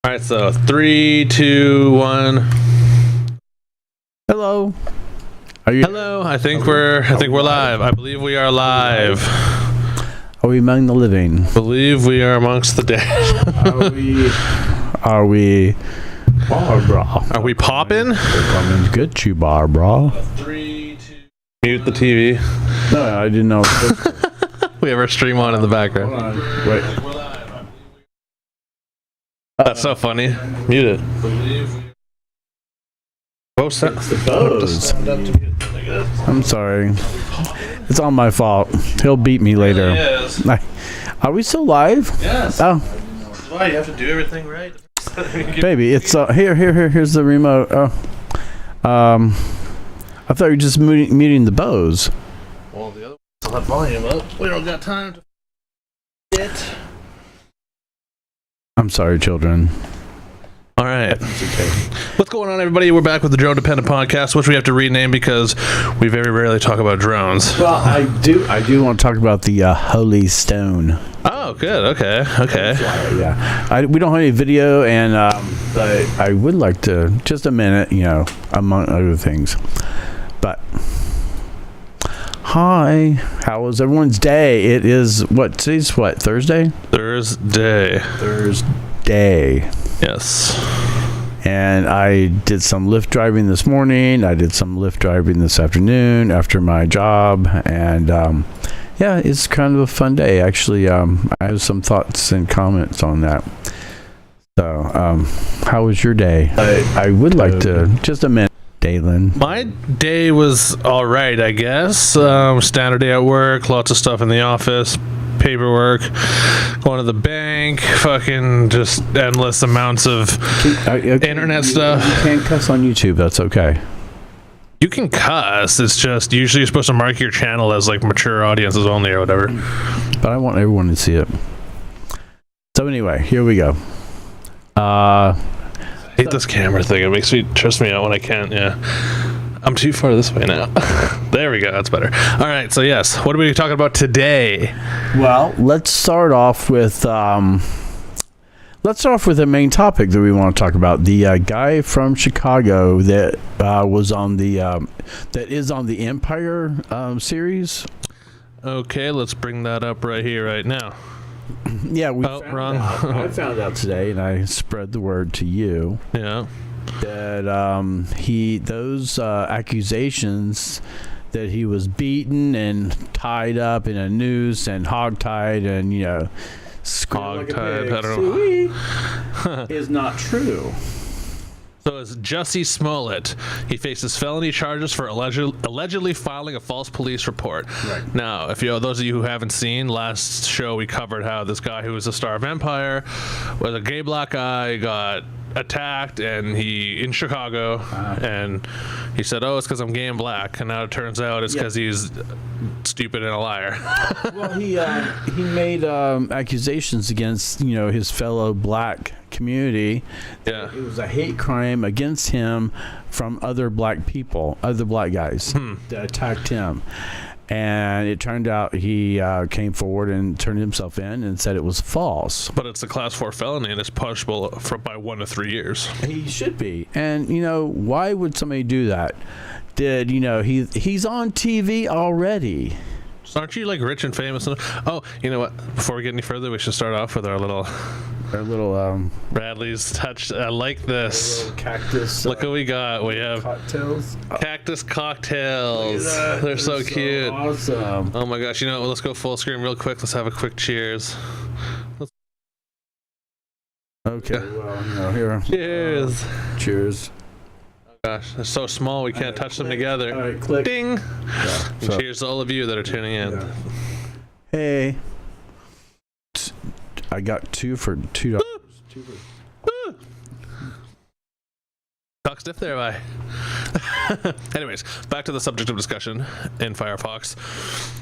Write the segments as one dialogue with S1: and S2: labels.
S1: All right, so 3, 2, 1.
S2: Hello.
S1: Hello. I think we're live. I believe we are live.
S2: Are we among the living?
S1: I believe we are amongst the dead.
S2: Are we Barbara?
S1: Are we popping?
S2: Coming to get you, Barbara.
S1: 3, 2. Mute the TV.
S2: No, I didn't know.
S1: We have our stream on in the background.
S2: Hold on. Wait.
S1: That's so funny. Mute it. Post
S2: I'm sorry. It's all my fault. He'll beat me later.
S1: Yes.
S2: Are we still live?
S1: Yes.
S2: Oh.
S1: That's why you have to do everything right.
S2: Baby, it's here's the remote. I thought you were just muting the bows.
S1: Well, the other ones still have volume up. We don't got time to it.
S2: I'm sorry, children.
S1: All right. What's going on, everybody? We're back with the Drone Dependent Podcast, which we have to rename because we very rarely talk about drones.
S2: Well, I do want to talk about the Holy Stone.
S1: Oh, good. Okay.
S2: Yeah. We don't have any video, and but I would like to, just a minute, among other things. But hi, how was everyone's day? It is today's Thursday?
S1: Thursday. Yes. And
S2: I did some Lyft driving this morning. I did some Lyft driving this afternoon after my job. And yeah, it's kind of a fun day. Actually, I have some thoughts and comments on that. So, how was your day? I would like to, just a minute, Dalen.
S1: My day was all right, I guess. Standard day at work, lots of stuff in the office. Paperwork, going to the bank, fucking just endless amounts of internet stuff.
S2: You can't cuss on YouTube, that's okay.
S1: You can cuss, it's just usually you're supposed to mark your channel as like mature audiences only or whatever.
S2: But I want everyone to see it. So anyway, here we go.
S1: I hate this camera thing, it makes me trust me out when I can't. Yeah, I'm too far this way now. There we go, that's better. All right, so yes, what are we talking about today?
S2: Well, let's start off with the main topic that we want to talk about. The guy from Chicago that was on the that is on the Empire series. Okay,
S1: let's bring that up right here, right now.
S2: Yeah,
S1: wrong.
S2: I found out today, and I spread the word to you.
S1: Yeah.
S2: That those accusations that he was beaten and tied up in a noose and hogtied and
S1: hogtied, I don't know,
S2: is not true.
S1: So it's Jussie Smollett. He faces felony charges for allegedly filing a false police report.
S2: Right.
S1: Now, those of you who haven't seen, last show we covered how this guy who was a star of Empire was a gay black guy, got attacked in Chicago, and he said, it's because I'm gay and black, and now it turns out it's because he's stupid and a liar.
S2: Well, he made accusations against his fellow black community.
S1: Yeah,
S2: it was a hate crime against him from other black people, other black guys that attacked him. And it turned out he came forward and turned himself in and said it was false.
S1: But it's a class 4 felony and it's punishable by 1 to 3 years.
S2: He should be. And, why would somebody do that? He's on TV already.
S1: So aren't you like rich and famous? Oh, you know what? Before we get any further, we should start off with our little Bradley's touch. I like this.
S2: Cactus.
S1: Look what we got. We have
S2: cocktails.
S1: Cactus cocktails. They're so cute.
S2: Awesome.
S1: Oh my gosh. Let's go full screen real quick. Let's have a quick cheers.
S2: Okay. Well, here.
S1: Cheers.
S2: Cheers.
S1: Gosh, they're so small we can't touch them together.
S2: All right, click.
S1: Ding! Yeah, cheers to all of you that are tuning in.
S2: Yeah. Hey. I got 2 for $2.
S1: Talk stiff there, bye. Anyways, back to the subject of discussion in Firefox.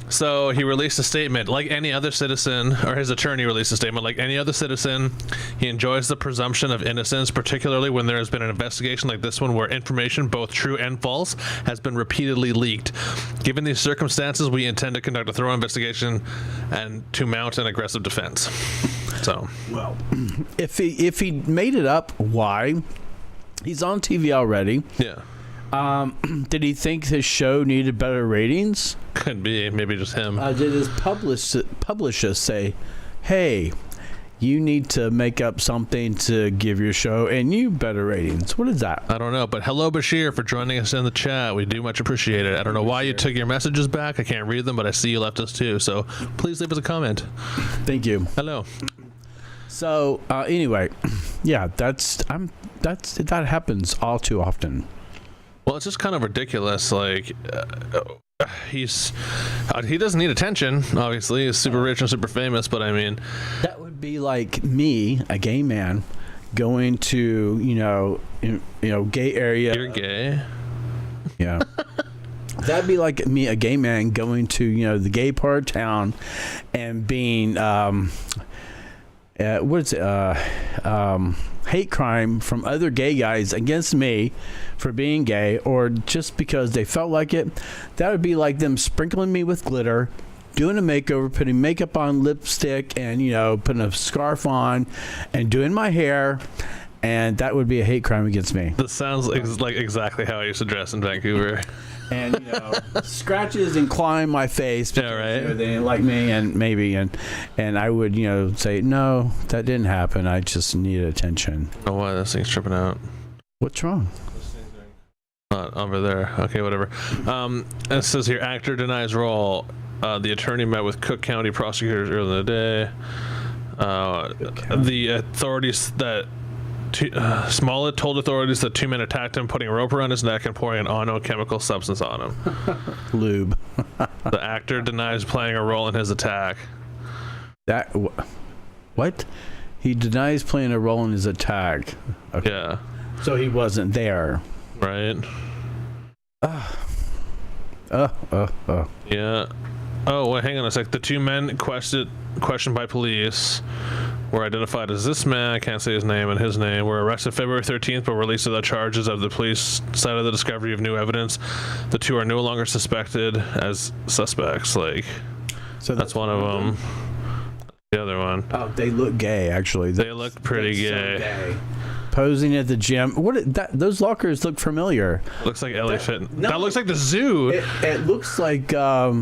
S1: So he released a statement like any other citizen, or his attorney released a statement like any other citizen. He enjoys the presumption of innocence, particularly when there has been an investigation like this one where information, both true and false, has been repeatedly leaked. Given these circumstances, we intend to conduct a thorough investigation and to mount an aggressive defense. So,
S2: well, if he made it up, why? He's on TV already.
S1: yeah.
S2: Did he think his show needed better ratings?
S1: Could be. Maybe just him.
S2: Did his publisher say, hey, you need to make up something to give your show and you better ratings? What is that?
S1: I don't know, but hello Bashir for joining us in the chat. We do much appreciate it. I don't know why you took your messages back. I can't read them, but I see you left us too. So please leave us a comment.
S2: Thank you.
S1: Hello.
S2: So anyway, yeah, that happens all too often.
S1: Well, it's just kind of ridiculous. Like, he doesn't need attention. Obviously, he's super rich and super famous. But I mean,
S2: that would be like me, a gay man, going to gay area.
S1: You're gay.
S2: Yeah. That'd be like me, a gay man, going to the gay part of town, and being hate crime from other gay guys against me for being gay, or just because they felt like it. That would be like them sprinkling me with glitter, doing a makeover, putting makeup on, lipstick, and putting a scarf on, and doing my hair, and that would be a hate crime against me.
S1: This sounds like exactly how I used to dress in Vancouver.
S2: And scratches and clawing my face because,
S1: yeah, right.
S2: They didn't like me, and I would say, no, that didn't happen, I just needed attention.
S1: I don't know why this thing's tripping out.
S2: What's wrong?
S1: Not over there. Okay, whatever. It says here, actor denies role. The attorney met with Cook County prosecutors earlier in the day. The authorities that Smollett told authorities that two men attacked him, putting a rope around his neck and pouring an unknown chemical substance on him.
S2: Lube.
S1: The actor denies playing a role in his attack.
S2: What? He denies playing a role in his attack. Okay.
S1: Yeah.
S2: So he wasn't there.
S1: Right. Yeah. Oh, wait, hang on a sec. The two men questioned by police were identified as this man, I can't say his name, and his name, were arrested February 13th but released without charges of the police cited the discovery of new evidence. The two are no longer suspected as suspects. So that's one of them. The other one.
S2: Oh, they look gay, actually.
S1: They look pretty gay.
S2: So gay. Posing at the gym. Those lockers look familiar.
S1: Looks like LA Fit. No, that looks like the zoo.
S2: It looks like Planet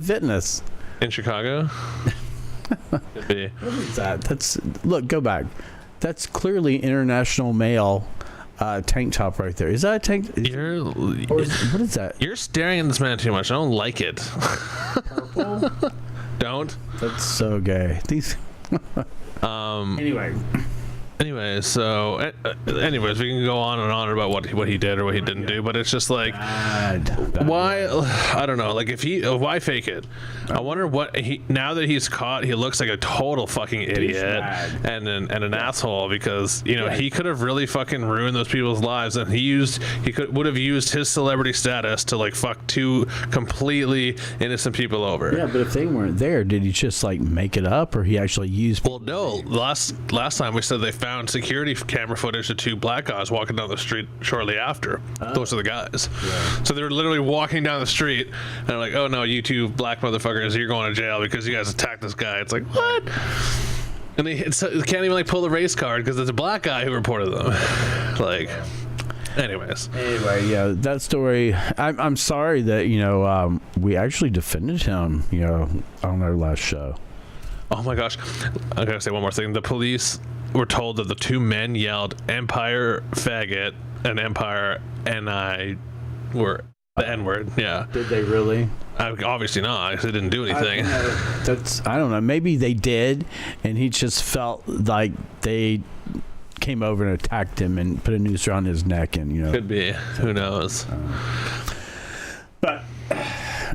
S2: Fitness.
S1: In Chicago? Could be.
S2: What is that? Look, go back. That's clearly International Male tank top right there. Is that a tank? What is that?
S1: You're staring at this man too much. I don't like it.
S2: Purple?
S1: Don't.
S2: That's so gay. These.
S1: Anyways, so anyways, we can go on and on about what he did or what he didn't do, but it's just like,
S2: bad.
S1: Why? I don't know. Like, why fake it? I wonder what now that he's caught, he looks like a total fucking idiot and an asshole, because he could have really fucking ruined those people's lives, and he would have used his celebrity status to like fuck two completely innocent people over.
S2: Yeah, but if they weren't there, did he just like make it up, or he actually used?
S1: Well, no. Last time we said they found security camera footage of two black guys walking down the street shortly after. Those are the guys. Yeah. So they were literally walking down the street and they're like, oh no, you two black motherfuckers, you're going to jail because you guys attacked this guy. It's like, what? And they can't even like pull the race card because it's a black guy who reported them. Like, anyway, yeah,
S2: that story. I'm sorry that we actually defended him on our last show.
S1: Oh my gosh, I gotta say one more thing. The police were told that the two men yelled "Empire faggot" and "Empire," and I were the N-word. Yeah.
S2: Did they really?
S1: Obviously not, because they didn't do anything.
S2: I don't know. Maybe they did, and he just felt like they came over and attacked him and put a noose around his neck, and
S1: Could be. Who knows?
S2: But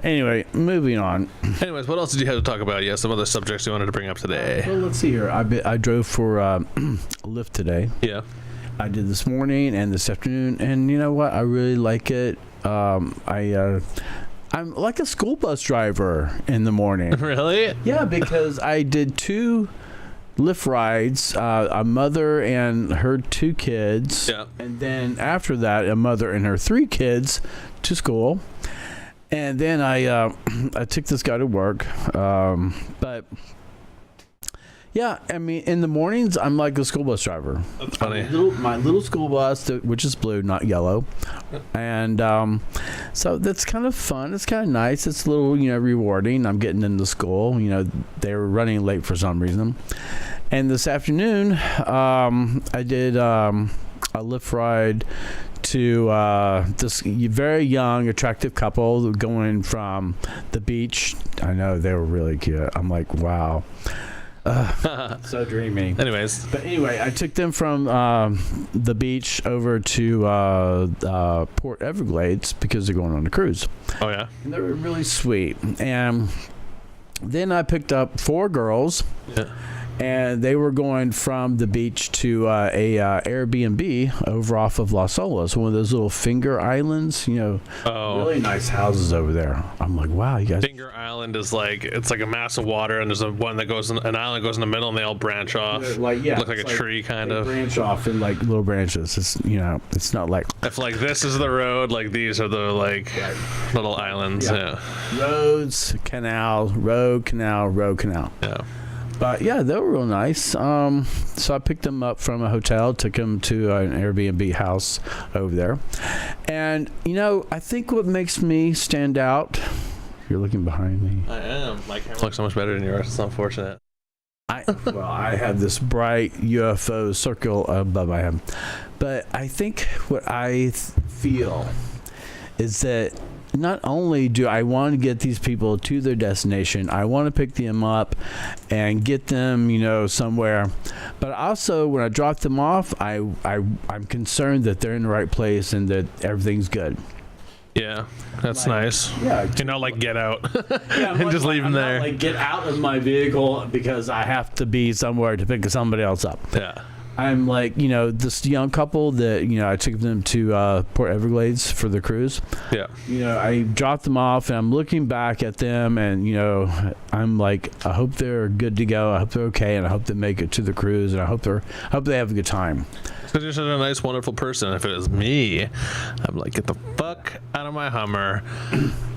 S2: anyway, moving on.
S1: Anyways, what else did you have to talk about? Yeah, some other subjects you wanted to bring up today.
S2: Well, let's see here. I drove for a Lyft today.
S1: Yeah.
S2: I did this morning and this afternoon, and you know what? I really like it. I'm like a school bus driver in the morning.
S1: Really?
S2: Yeah, because I did 2 Lyft rides, a mother and her 2 kids.
S1: Yeah.
S2: And then after that, a mother and her 3 kids to school. And then I took this guy to work. But Yeah, I mean, in the mornings, I'm like a school bus driver.
S1: That's funny.
S2: My little school bus, which is blue, not yellow. And so that's kind of fun. It's kind of nice. It's a little, rewarding. I'm getting into school. They were running late for some reason. And this afternoon, I did a Lyft ride to this very young, attractive couple going from the beach. I know, they were really cute. I'm like, wow. So dreamy.
S1: But
S2: anyway, I took them from the beach over to Port Everglades because they're going on a cruise.
S1: Oh, yeah?
S2: And they were really sweet. And then I picked up 4 girls.
S1: Yeah.
S2: And they were going from the beach to a Airbnb over off of Las Olas, one of those little finger islands. Really nice houses over there. I'm like, wow, you guys.
S1: Finger Island is it's like a mass of water, and there's one that an island goes in the middle, and they all branch off.
S2: Look like
S1: a tree, kind of.
S2: Branch off in like little branches. It's it's not like.
S1: If this is the road, these are the little islands. Yeah.
S2: Roads, canal, road, canal, road, canal.
S1: Yeah.
S2: But yeah, they were real nice. So I picked them up from a hotel, took them to an Airbnb house over there. And, I think what makes me stand out, you're looking behind me.
S1: I am. My camera looks so much better than yours. It's unfortunate.
S2: I have this bright UFO circle above my head. But I think what I feel is that not only do I want to get these people to their destination, I want to pick them up and get them, somewhere. But also, when I drop them off, I'm concerned that they're in the right place and that everything's good.
S1: Yeah, that's nice.
S2: Yeah,
S1: get out
S2: yeah,
S1: and just leave them there.
S2: Not, get out of my vehicle because I have to be somewhere to pick somebody else up.
S1: Yeah.
S2: I'm this young couple that, I took them to Port Everglades for the cruise.
S1: Yeah.
S2: I dropped them off and I'm looking back at them and, I'm like, I hope they're good to go. I hope they're okay. And I hope they make it to the cruise. And I hope they have a good time.
S1: Because you're such a nice, wonderful person. If it was me, I'm like, get the fuck out of my Hummer.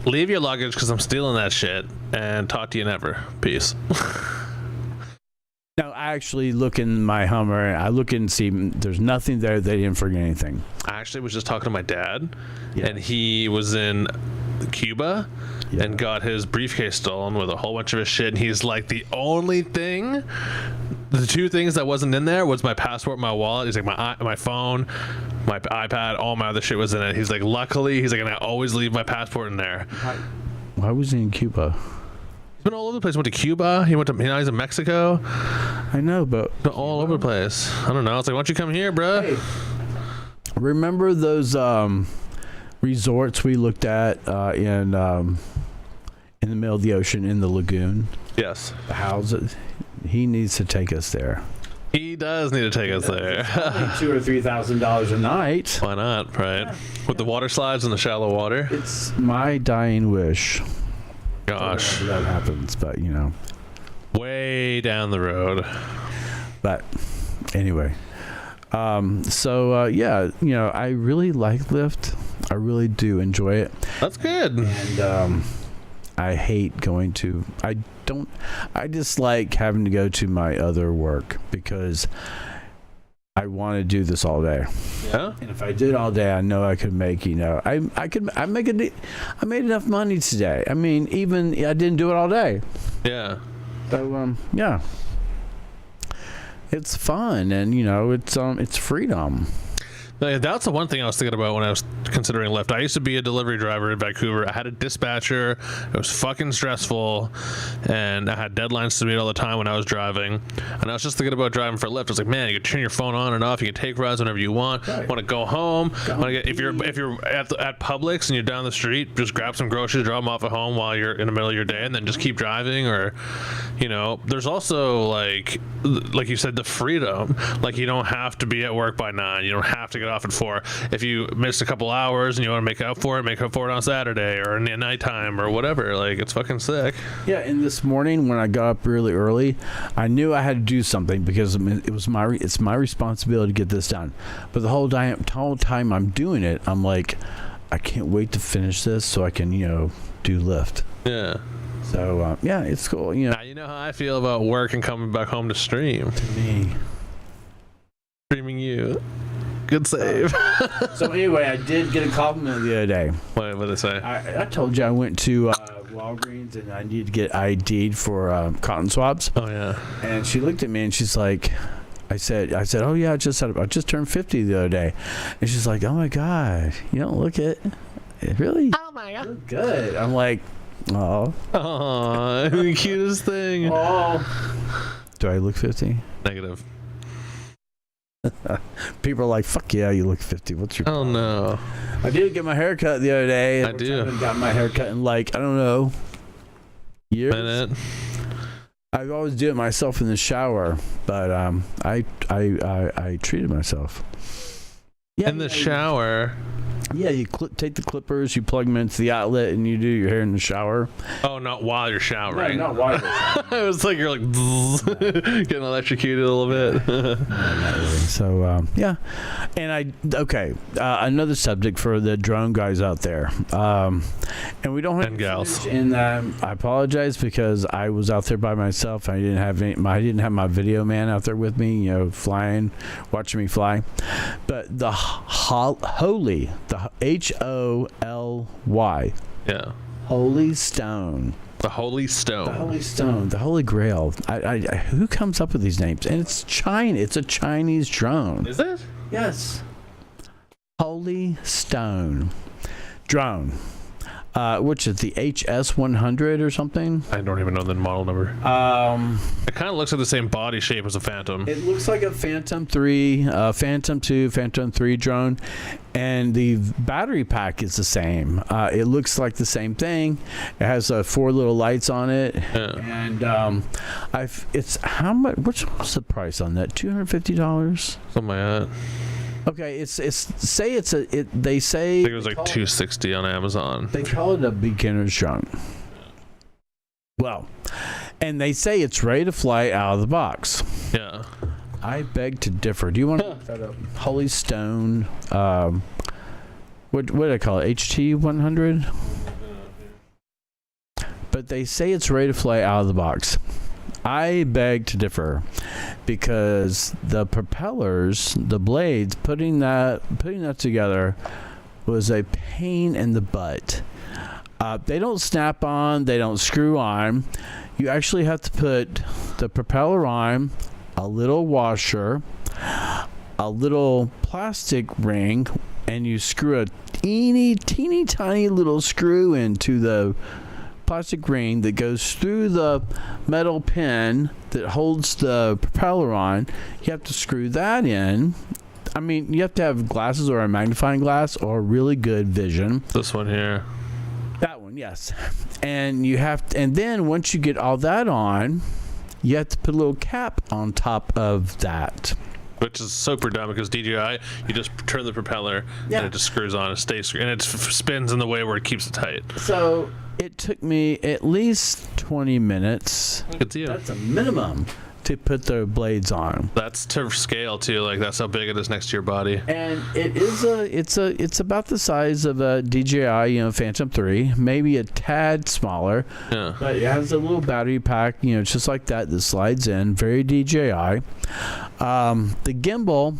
S1: Leave your luggage because I'm stealing that shit. And talk to you never. Peace.
S2: No, I actually look in my Hummer and I look and see there's nothing there. They didn't forget anything.
S1: I actually was just talking to my dad, and he was in Cuba and got his briefcase stolen with a whole bunch of his shit. And he's like, the only thing, the 2 things that wasn't in there was my passport, my wallet. He's like, my phone, my iPad, all my other shit was in it. He's like, luckily, and I always leave my passport in there.
S2: Why was he in Cuba?
S1: He's been all over the place. He went to Cuba. Now he's in Mexico.
S2: I know, but
S1: all over the place. I don't know. It's like, why don't you come here, bro?
S2: Hey, remember those resorts we looked at in the middle of the ocean in the lagoon?
S1: Yes.
S2: The houses. He needs to take us there.
S1: He does need to take us there.
S2: $2,000 or $3,000 a night.
S1: Why not? Right? Yeah. With the water slides and the shallow water.
S2: It's my dying wish.
S1: Gosh,
S2: that happens, but
S1: way down the road.
S2: But anyway, I really like Lyft. I really do enjoy it.
S1: That's good.
S2: And I hate going to. I dislike having to go to my other work because I want to do this all day.
S1: Yeah.
S2: And if I did all day, I know I could make, I made enough money today. I mean, even I didn't do it all day.
S1: Yeah.
S2: So, yeah. It's fun and, it's freedom.
S1: That's the one thing I was thinking about when I was considering Lyft. I used to be a delivery driver in Vancouver. I had a dispatcher. It was fucking stressful, and I had deadlines to meet all the time when I was driving. And I was just thinking about driving for Lyft. I was like, man, you can turn your phone on and off. You can take rides whenever you want. Right. Want to go home? If you're at Publix and you're down the street, just grab some groceries, drop them off at home while you're in the middle of your day, and then just keep driving. Or, there's also like you said, the freedom. Like you don't have to be at work by 9. You don't have to get off at 4. If you missed a couple hours and you want to make up for it on Saturday or in the nighttime or whatever. Like, it's fucking sick.
S2: Yeah, and this morning when I got up really early, I knew I had to do something because it's my responsibility to get this done. But the whole time I'm doing it, I'm like, I can't wait to finish this so I can, do Lyft.
S1: Yeah.
S2: So yeah, it's cool. You know,
S1: Now you know how I feel about work and coming back home to stream.
S2: me.
S1: Streaming you. Good save.
S2: So anyway, I did get a compliment the other day.
S1: What did I say?
S2: I told you I went to Walgreens and I needed to get ID'd for cotton swabs.
S1: Oh yeah.
S2: And she looked at me and she's like, I said, oh yeah, I just turned 50 the other day. And she's like, oh my God, you don't look it. Really?
S3: Oh my God.
S2: You look good. I'm like, oh.
S1: Aw, the cutest thing.
S2: Oh. Do I look 50?
S1: Negative.
S2: People are like, fuck yeah, you look 50. What's your
S1: Oh no.
S2: I did get my hair cut the other day.
S1: I do.
S2: I haven't got my hair cut in like, I don't know, years.
S1: Minute.
S2: I always do it myself in the shower, but I treated myself. Yeah,
S1: In the shower.
S2: Yeah, you take the clippers, you plug them into the outlet, and you do your hair in the shower.
S1: Oh, not while you're showering.
S2: No, not while you're showering.
S1: It was like you're like getting electrocuted a little bit.
S2: So yeah, and another subject for the drone guys out there, and we don't have
S1: And gals.
S2: And I apologize because I was out there by myself. I didn't have my video man out there with me, flying, watching me fly. But the holy, the HOLY,
S1: Yeah.
S2: Holy Stone.
S1: The Holy Stone.
S2: The Holy Stone, the Holy Grail. I who comes up with these names? And it's China. It's a Chinese drone.
S1: Is it?
S2: Yes. Holy Stone drone, which is the HS100 or something.
S1: I don't even know the model number. It kind of looks like the same body shape as a Phantom.
S2: It looks like a Phantom 3, Phantom 2, Phantom 3 drone, and the battery pack is the same. It looks like the same thing. It has 4 little lights on it, and it's how much? What's the price on that? $250.
S1: Something like that.
S2: Okay, they say
S1: I think it was like $260 on Amazon.
S2: They call it a beginner's drone. Well, and they say it's ready to fly out of the box.
S1: Yeah.
S2: I beg to differ. Do you want to look that up? Holy Stone. What do I call it? HT100? But they say it's ready to fly out of the box. I beg to differ because the propellers, the blades, putting that together was a pain in the butt. They don't snap on, they don't screw on. You actually have to put the propeller on, a little washer, a little plastic ring, and you screw a teeny tiny little screw into the plastic ring that goes through the metal pin that holds the propeller on. You have to screw that in. I mean, you have to have glasses or a magnifying glass or really good vision.
S1: This one here.
S2: That one, yes. And and then once you get all that on, you have to put a little cap on top of that.
S1: Which is super dumb because DJI, you just turn the propeller and it just screws on and stays, and it spins in the way where it keeps it tight.
S2: So it took me at least 20 minutes.
S1: Good deal.
S2: That's a minimum to put the blades on.
S1: That's to scale too. Like that's how big it is next to your body.
S2: And it's about the size of a DJI, Phantom 3, maybe a tad smaller.
S1: Yeah.
S2: But it has a little battery pack, just like that slides in. Very DJI. The gimbal,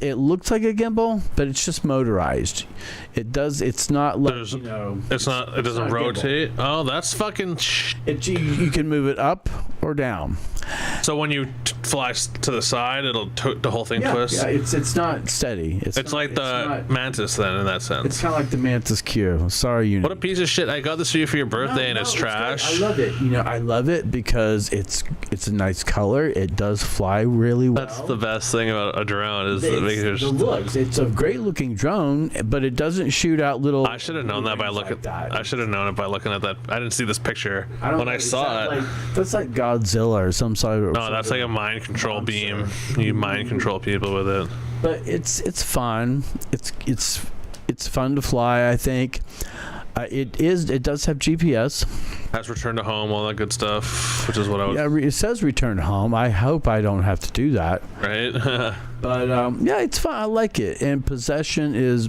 S2: it looks like a gimbal, but it's just motorized. It's not like
S1: It doesn't rotate. Oh, that's fucking.
S2: You can move it up or down.
S1: So when you fly to the side, the whole thing twists.
S2: Yeah, it's not steady.
S1: It's like the Mantis then, in that sense.
S2: It's kind of like the Mantis Q. Sorry,
S1: What a piece of shit! I got this for you for your birthday, and it's trash.
S2: I love it. I love it because it's a nice color. It does fly really well.
S1: That's the best thing about a drone is
S2: the looks. It's a great looking drone, but it doesn't shoot out little.
S1: I should have known that by looking. I should have known it by looking at that. I didn't see this picture when I saw it.
S2: That's like Godzilla or some sort of.
S1: No, that's like a mind control beam. You mind control people with it.
S2: But it's fun. It's fun to fly. I think it does have GPS.
S1: Has return to home, all that good stuff, which is what I would.
S2: Yeah, it says return home. I hope I don't have to do that.
S1: Right.
S2: But yeah, it's fun. I like it. And possession is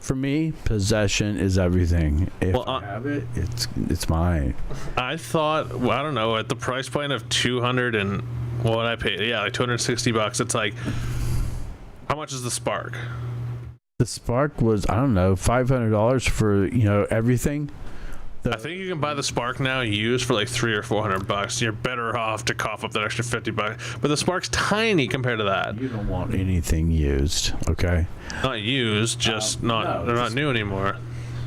S2: For me, possession is everything. If
S1: Well,
S2: I have it, it's mine.
S1: I thought, well, I don't know, at the price point of 200 and what I paid, yeah, like $260. It's like, how much is the Spark?
S2: The Spark was, I don't know, $500 for, everything.
S1: I think you can buy the Spark now used for like $300 or $400. You're better off to cough up that extra $50. But the Spark's tiny compared to that.
S2: You don't want anything used, okay?
S1: Not used, just they're not new anymore.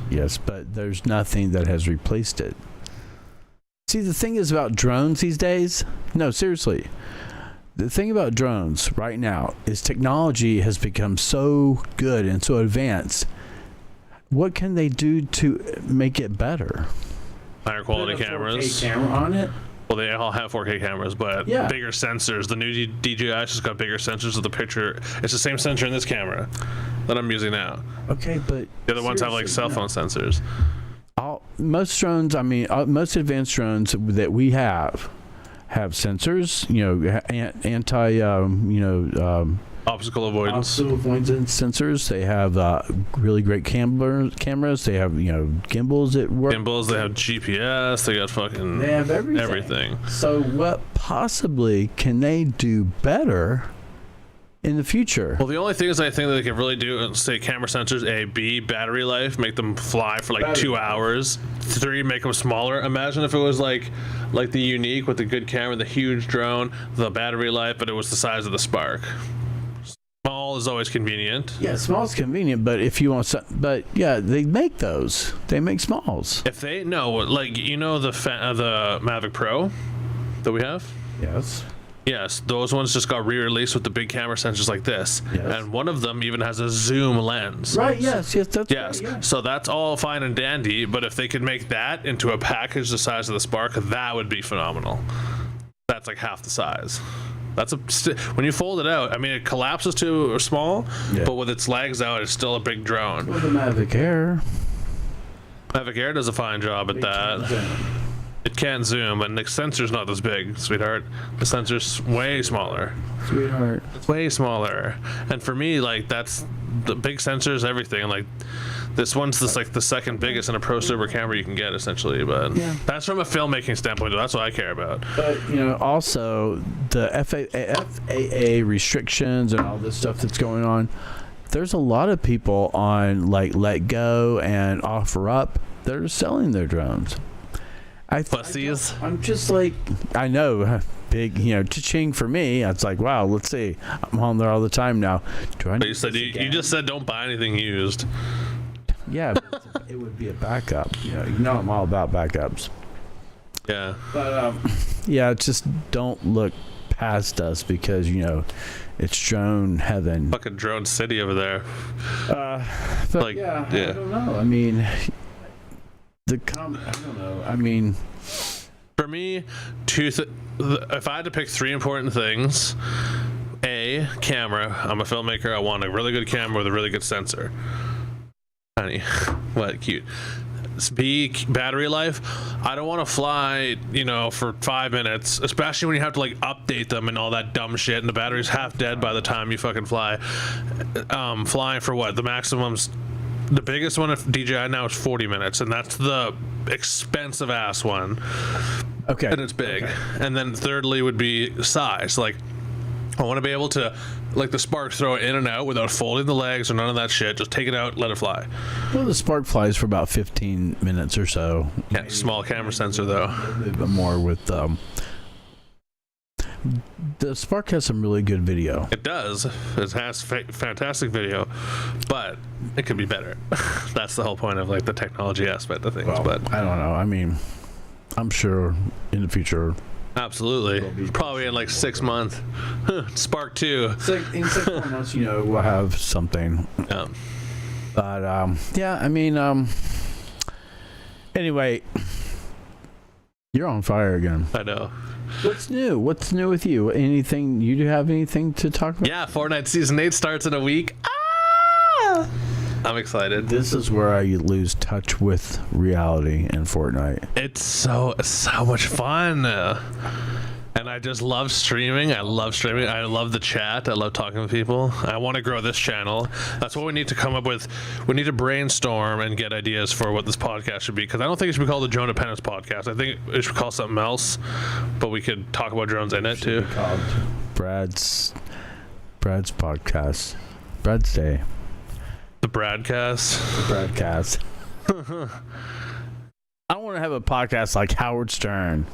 S2: Yes, but there's nothing that has replaced it. See, the thing is about drones these days. No, seriously. The thing about drones right now is technology has become so good and so advanced. What can they do to make it better?
S1: Higher quality cameras.
S2: 4K camera on it?
S1: Well, they all have 4K cameras, but
S2: Yeah.
S1: bigger sensors. The new DJI just got bigger sensors of the picture. It's the same sensor in this camera that I'm using now.
S2: Okay, but
S1: The other ones have like cell phone sensors.
S2: Most drones, most advanced drones that we have sensors, anti,
S1: Obstacle avoidance.
S2: obstacle avoidance sensors. They have really great cameras. They have gimbals that work.
S1: Gimbals, they have GPS, they got fucking
S2: They have everything.
S1: everything.
S2: So what possibly can they do better in the future?
S1: Well, the only things I think that they could really do is say camera sensors, A, B, battery life, make them fly for like 2 hours. 3, make them smaller. Imagine if it was like the Unique with the good camera, the huge drone, the battery life, but it was the size of the Spark. Small is always convenient.
S2: Yeah, small is convenient, but if you want some, but yeah, they make those. They make smalls.
S1: If they the Mavic Pro that we have.
S2: Yes.
S1: Yes, those ones just got re-released with the big camera sensors like this,
S2: Yes.
S1: and one of them even has a zoom lens.
S2: Right. Yes. That's
S1: Yes,
S2: right, yeah.
S1: so that's all fine and dandy, but if they could make that into a package the size of the Spark, that would be phenomenal. That's like half the size. That's when you fold it out, I mean, it collapses to small,
S2: Yeah.
S1: but with its legs out, it's still a big drone.
S2: Well, the Mavic Air.
S1: Mavic Air does a fine job at that. It can zoom, and the sensor's not this big, sweetheart. The sensor's way smaller.
S2: Sweetheart.
S1: It's way smaller. And for me, like, that's the big sensors, everything. Like, this one's just like the second biggest in a pro server camera you can get, essentially. But
S2: Yeah.
S1: that's from a filmmaking standpoint. That's what I care about.
S2: But also the FAA restrictions and all this stuff that's going on. There's a lot of people on like Let Go and OfferUp that are selling their drones.
S1: Pussies.
S2: I'm just like, I know, big, cha-ching for me. It's like, wow, let's see. I'm on there all the time now. Do I?
S1: But you said you just said don't buy anything used.
S2: Yeah, but it would be a backup. I'm all about backups.
S1: Yeah.
S2: But yeah, just don't look past us because it's drone heaven.
S1: Fucking drone city over there.
S2: But
S1: Like,
S2: yeah,
S1: yeah.
S2: I don't know. I mean, I don't know. I mean,
S1: For me, if I had to pick 3 important things, A, camera. I'm a filmmaker. I want a really good camera with a really good sensor. Honey, what cute. B, battery life. I don't want to fly, for 5 minutes, especially when you have to like update them and all that dumb shit, and the battery's half dead by the time you fucking fly. Flying for what? The maximum's. The biggest one of DJI now is 40 minutes, and that's the expensive ass one.
S2: okay.
S1: And it's big.
S2: Okay.
S1: And then thirdly would be size. Like, I want to be able to, like the Spark, throw it in and out without folding the legs or none of that shit. Just take it out, let it fly.
S2: Well, the Spark flies for about 15 minutes or so.
S1: Yeah, small camera sensor though.
S2: A little bit more with the Spark has some really good video.
S1: It does. It has fantastic video, but it could be better. That's the whole point of like the technology aspect of things.
S2: Well,
S1: but
S2: I don't know. I mean, I'm sure in the future.
S1: absolutely, probably in like 6 months. Spark 2.
S2: In 6 more months, we'll have something.
S1: Yeah.
S2: But yeah, I mean, anyway, you're on fire again.
S1: I know.
S2: What's new? What's new with you? Anything? You do have anything to talk about?
S1: Yeah, Fortnite Season 8 starts in a week. Ah! I'm excited.
S2: This is where I lose touch with reality in Fortnite.
S1: It's so much fun. And I just love streaming. I love streaming. I love the chat. I love talking to people. I want to grow this channel. That's what we need to come up with. We need to brainstorm and get ideas for what this podcast should be. Because I don't think it should be called the Drone Dependence Podcast. I think it should be called something else. But we could talk about drones in it too.
S2: Called Brad's podcast. Brad's Day.
S1: The Bradcast.
S2: The Bradcast. I want to have a podcast like Howard Stern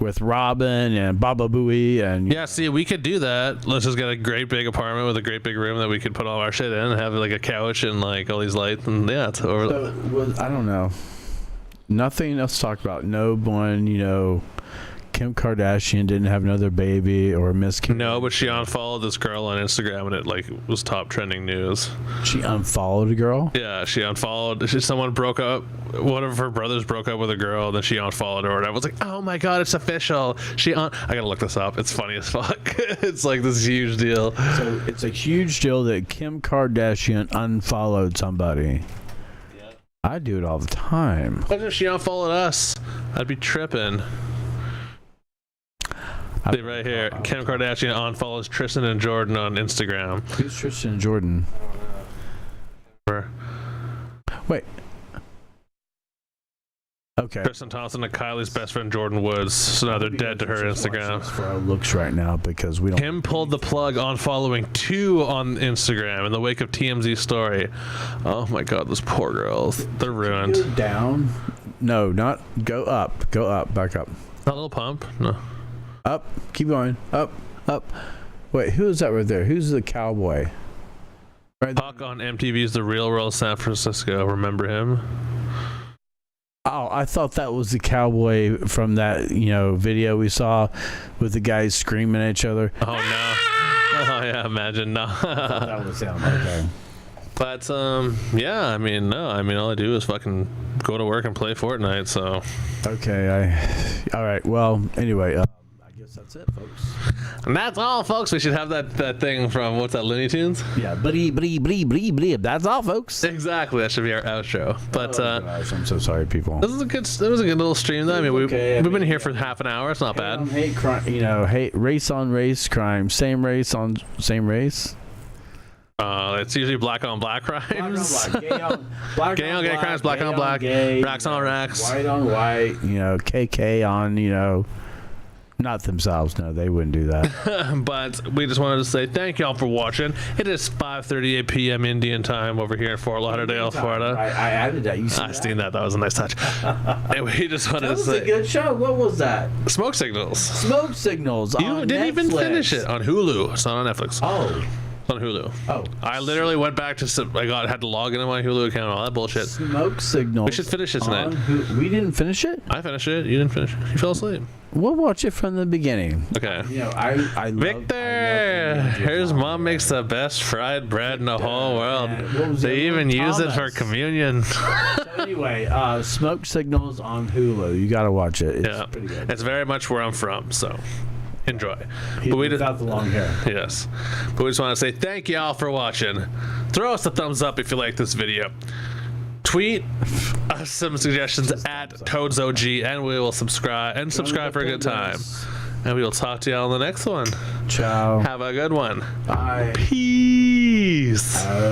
S2: with Robin and Baba Booey and
S1: yeah. See, we could do that. Let's just get a great big apartment with a great big room that we could put all our shit in and have like a couch and like all these lights and yeah. It's over.
S2: So, I don't know. Nothing else to talk about. No one, Kim Kardashian didn't have another baby or Miss Kim.
S1: No, but she unfollowed this girl on Instagram and it like was top trending news.
S2: She unfollowed a girl?
S1: Yeah, she unfollowed. Someone broke up. One of her brothers broke up with a girl, and then she unfollowed her. And I was like, "Oh my god, it's official!" I gotta look this up. It's funny as fuck. It's like this huge deal.
S2: So it's a huge deal that Kim Kardashian unfollowed somebody. Yeah. I do it all the time.
S1: What if she unfollowed us? I'd be tripping. See right here, Kim Kardashian unfollows Tristan and Jordan on Instagram.
S2: Who's Tristan and Jordan? Wait. Okay.
S1: Tristan Thompson and Kylie's best friend Jordan Woods. So now they're dead to her Instagram.
S2: For our looks right now because we don't.
S1: Kim pulled the plug on following 2 on Instagram in the wake of TMZ's story. Oh my god, those poor girls. They're ruined.
S2: Go down? No, not go up. Go up. Back up.
S1: Not a little pump? No.
S2: Up. Keep going. Up. Up. Wait, who is that right there? Who's the cowboy?
S1: Right. Talk on MTV's The Real World San Francisco. Remember him?
S2: Oh, I thought that was the cowboy from that, video we saw with the guys screaming at each other.
S1: Oh, no. Oh, yeah, imagine. No.
S2: That was him. Okay.
S1: But, yeah, I mean, no. I mean, all I do is fucking go to work and play Fortnite, so.
S2: Okay, all right. Well, anyway, I guess that's it, folks.
S1: And that's all, folks. We should have that thing from, what's that, Looney Tunes?
S2: Yeah, blee. That's all, folks.
S1: Exactly. That should be our outro. But,
S2: gosh, I'm so sorry, people.
S1: It was a good little stream, though. I mean, we've been here for half an hour. It's not bad.
S2: Hate crime, hate race on race crime. Same race on same race.
S1: It's usually black on black crimes.
S2: Black on black. Gay on
S1: gay crimes. Black on black. Racks on racks.
S2: White on white. KK on, not themselves. No, they wouldn't do that.
S1: But we just wanted to say thank y'all for watching. It is 5:38 p.m. Indian time over here in Fort Lauderdale, Florida.
S2: I added that. You see
S1: I seen that. That was a nice touch. And we just wanted to say.
S2: That was a good show. What was that?
S1: Smoke Signals.
S2: Smoke Signals.
S1: You didn't even finish it on Hulu. It's not on Netflix.
S2: Oh.
S1: It's on Hulu.
S2: Oh.
S1: I literally went back to. Had to log into my Hulu account and all that bullshit.
S2: Smoke Signals.
S1: We should finish it tonight.
S2: We didn't finish it?
S1: I finished it. You didn't finish it. You fell asleep.
S2: We'll watch it from the beginning.
S1: Okay.
S2: I
S1: Victor! His mom makes the best fried bread in the whole world. They even use it for communion.
S2: So anyway, Smoke Signals on Hulu. You gotta watch it. It's pretty good.
S1: It's very much where I'm from, so enjoy.
S2: But we without the long hair.
S1: Yes. But we just want to say thank y'all for watching. Throw us a thumbs up if you like this video. Tweet us some suggestions at ToadsOG, and we will subscribe for a good time. And we will talk to y'all on the next one.
S2: Ciao.
S1: Have a good one.
S2: Bye.
S1: Peace.